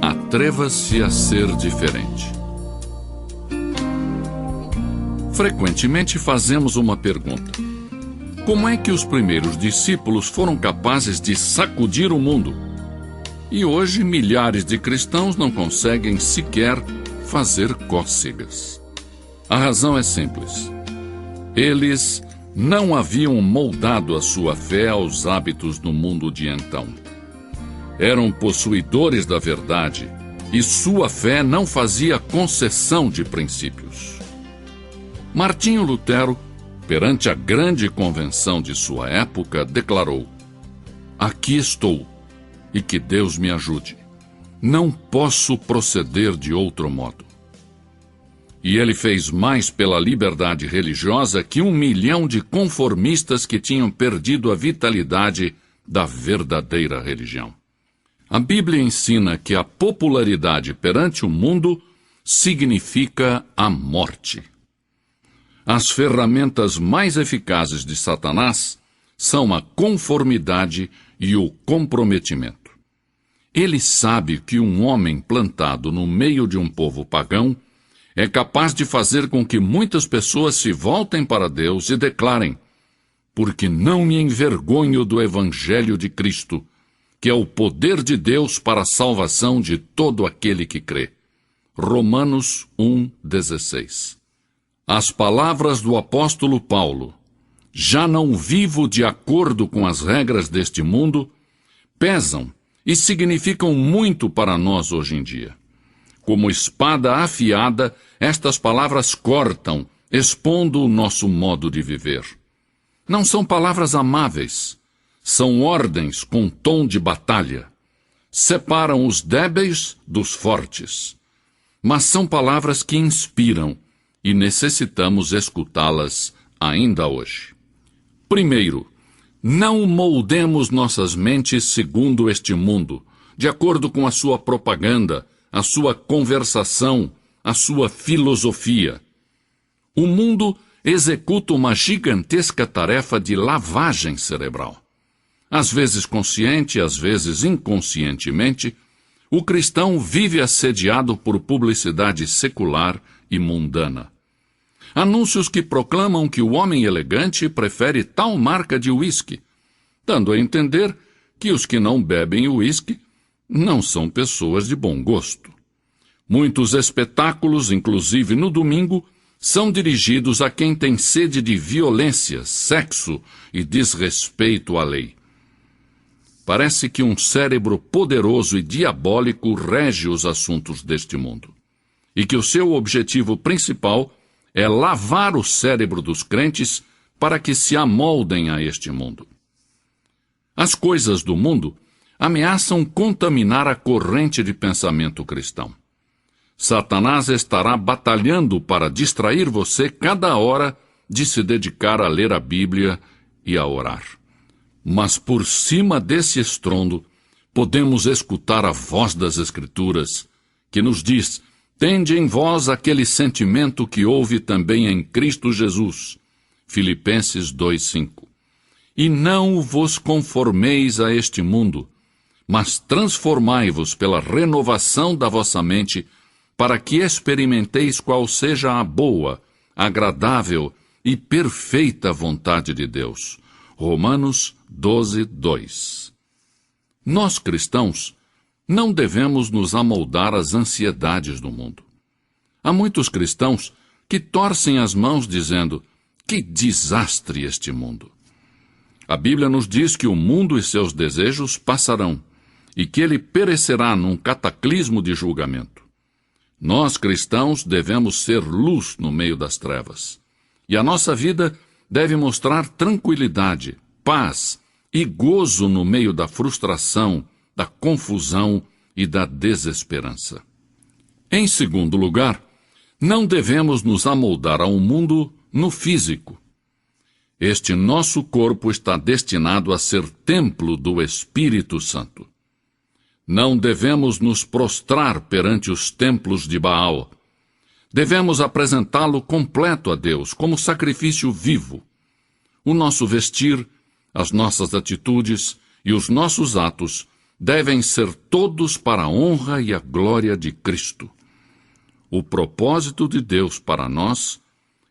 Atreva-se a ser diferente. Frequentemente fazemos uma pergunta: como é que os primeiros discípulos foram capazes de sacudir o mundo? E hoje milhares de cristãos não conseguem sequer fazer cócegas. A razão é simples. Eles não haviam moldado a sua fé aos hábitos do mundo de então. Eram possuidores da verdade e sua fé não fazia concessão de princípios. Martinho Lutero, perante a grande convenção de sua época, declarou: "Aqui estou, e que Deus me ajude. Não posso proceder de outro modo." E ele fez mais pela liberdade religiosa que 1 milhão de conformistas que tinham perdido a vitalidade da verdadeira religião. A Bíblia ensina que a popularidade perante o mundo significa a morte. As ferramentas mais eficazes de Satanás são a conformidade e o comprometimento. Ele sabe que um homem plantado no meio de um povo pagão é capaz de fazer com que muitas pessoas se voltem para Deus e declarem: "Porque não me envergonho do Evangelho de Cristo, que é o poder de Deus para a salvação de todo aquele que crê." Romanos 1,16. As palavras do apóstolo Paulo: "Já não vivo de acordo com as regras deste mundo", pesam e significam muito para nós hoje em dia. Como espada afiada, estas palavras cortam, expondo o nosso modo de viver. Não são palavras amáveis, são ordens com tom de batalha. Separam os débeis dos fortes. Mas são palavras que inspiram e necessitamos escutá-las ainda hoje. Primeiro, não moldemos nossas mentes segundo este mundo, de acordo com a sua propaganda, a sua conversação, a sua filosofia. O mundo executa uma gigantesca tarefa de lavagem cerebral. Às vezes consciente, às vezes inconscientemente, o cristão vive assediado por publicidade secular e mundana. Anúncios que proclamam que o homem elegante prefere tal marca de uísque, dando a entender que os que não bebem uísque não são pessoas de bom gosto. Muitos espetáculos, inclusive no domingo, são dirigidos a quem tem sede de violência, sexo e desrespeito à lei. Parece que um cérebro poderoso e diabólico rege os assuntos deste mundo, e que o seu objetivo principal é lavar o cérebro dos crentes para que se amoldem a este mundo. As coisas do mundo ameaçam contaminar a corrente de pensamento cristão. Satanás estará batalhando para distrair você cada hora de se dedicar a ler a Bíblia e a orar. Mas por cima desse estrondo, podemos escutar a voz das Escrituras, que nos diz: "Tende em vós aquele sentimento que houve também em Cristo Jesus." Filipenses 2,5. "E não vos conformeis a este mundo, mas transformai-vos pela renovação da vossa mente, para que experimenteis qual seja a boa, agradável e perfeita vontade de Deus." Romanos 12:2. Nós cristãos não devemos nos amoldar às ansiedades do mundo. Há muitos cristãos que torcem as mãos dizendo: "Que desastre este mundo!" A Bíblia nos diz que o mundo e seus desejos passarão, e que ele perecerá num cataclismo de julgamento. Nós, cristãos, devemos ser luz no meio das trevas. E a nossa vida deve mostrar tranquilidade, paz e gozo no meio da frustração, da confusão e da desesperança. Em segundo lugar, não devemos nos amoldar ao mundo no físico. Este nosso corpo está destinado a ser templo do Espírito Santo. Não devemos nos prostrar perante os templos de Baal. Devemos apresentá-lo completo a Deus, como sacrifício vivo. O nosso vestir, as nossas atitudes e os nossos atos devem ser todos para a honra e a glória de Cristo. O propósito de Deus para nós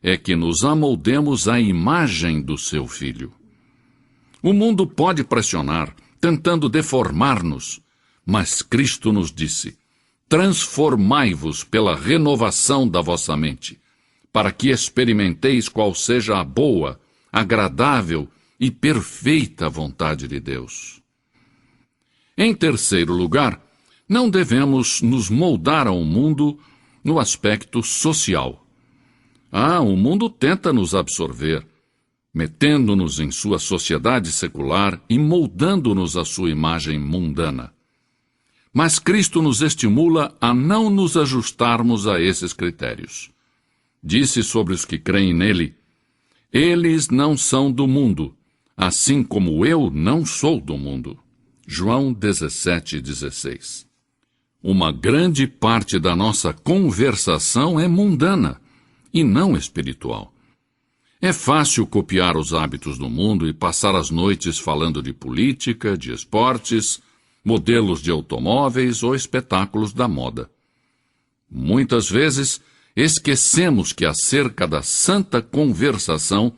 é que nos amoldemos à imagem do seu Filho. O mundo pode pressionar, tentando deformar-nos, mas Cristo nos disse: transformai-vos pela renovação da vossa mente, para que experimenteis qual seja a boa, agradável e perfeita vontade de Deus. Em terceiro lugar, não devemos nos moldar ao mundo no aspecto social. O mundo tenta nos absorver, metendo-nos em sua sociedade secular e moldando-nos à sua imagem mundana. Mas Cristo nos estimula a não nos ajustarmos a esses critérios. Disse sobre os que creem nele: eles não são do mundo, assim como eu não sou do mundo. João 17:16. Uma grande parte da nossa conversação é mundana e não espiritual. É fácil copiar os hábitos do mundo e passar as noites falando de política, de esportes, modelos de automóveis ou espetáculos da moda. Muitas vezes, esquecemos que acerca da santa conversação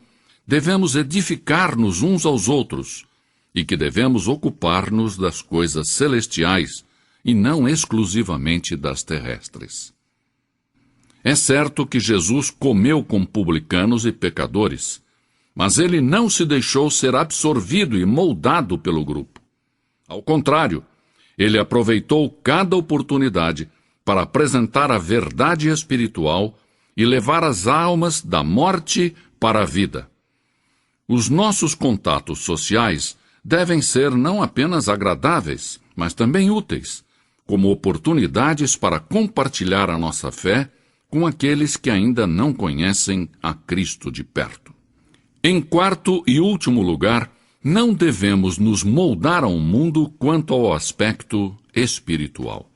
devemos edificar-nos uns aos outros e que devemos ocupar-nos das coisas celestiais e não exclusivamente das terrestres. É certo que Jesus comeu com publicanos e pecadores, mas ele não se deixou ser absorvido e moldado pelo grupo. Ao contrário, ele aproveitou cada oportunidade para apresentar a verdade espiritual e levar as almas da morte para a vida. Os nossos contatos sociais devem ser não apenas agradáveis, mas também úteis, como oportunidades para compartilhar a nossa fé com aqueles que ainda não conhecem a Cristo de perto. Em quarto e último lugar, não devemos nos moldar ao mundo quanto ao aspecto espiritual.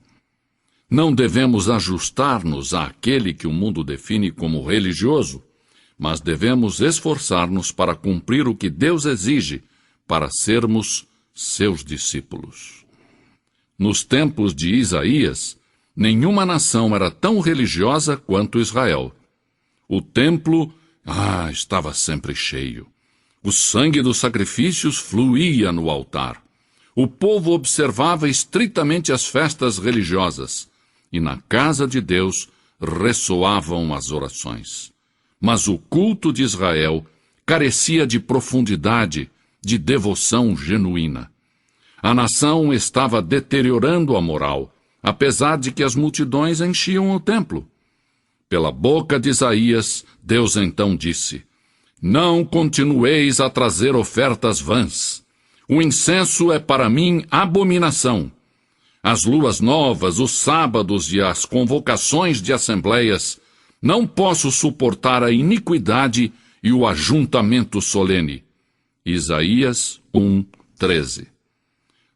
Não devemos ajustar-nos àquele que o mundo define como religioso, mas devemos esforçar-nos para cumprir o que Deus exige para sermos seus discípulos. Nos tempos de Isaías, nenhuma nação era tão religiosa quanto Israel. O templo, estava sempre cheio. O sangue dos sacrifícios fluía no altar. O povo observava estritamente as festas religiosas, e na casa de Deus ressoavam as orações. Mas o culto de Israel carecia de profundidade, de devoção genuína. A nação estava deteriorando a moral, apesar de que as multidões enchiam o templo. Pela boca de Isaías, Deus então disse: não continueis a trazer ofertas vãs. O incenso é para mim abominação. As luas novas, os sábados e as convocações de assembleias, não posso suportar a iniquidade e o ajuntamento solene. Isaías 1:13.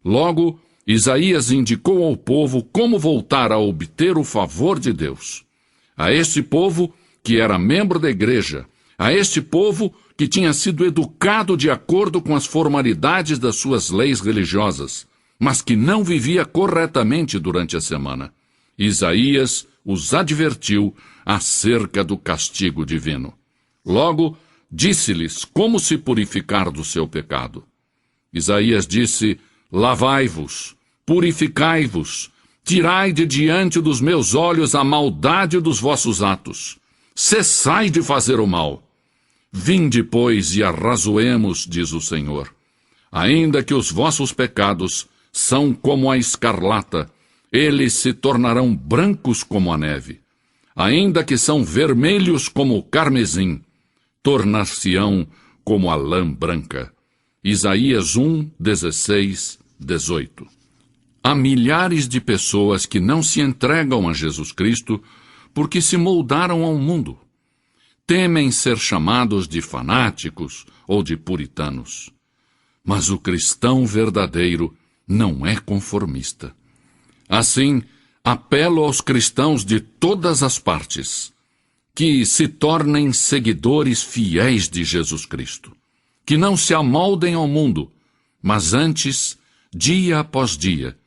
Logo, Isaías indicou ao povo como voltar a obter o favor de Deus. A este povo, que era membro da igreja, a este povo que tinha sido educado de acordo com as formalidades das suas leis religiosas, mas que não vivia corretamente durante a semana, Isaías os advertiu acerca do castigo divino. Logo, disse-lhes como se purificar do seu pecado. Isaías disse: lavai-vos, purificai-vos, tirai de diante dos meus olhos a maldade dos vossos atos. Cessai de fazer o mal. Vinde, pois, e arrazoemos, diz o Senhor. Ainda que os vossos pecados são como a escarlata, eles se tornarão brancos como a neve. Ainda que são vermelhos como o carmesim, tornar-se-ão como a lã branca. Isaías 1:16, 18. Há milhares de pessoas que não se entregam a Jesus Cristo porque se moldaram ao mundo. Temem ser chamados de fanáticos ou de puritanos. Mas o cristão verdadeiro não é conformista. Assim, apelo aos cristãos de todas as partes que se tornem seguidores fiéis de Jesus Cristo, que não se amoldem ao mundo, mas antes dia após dia,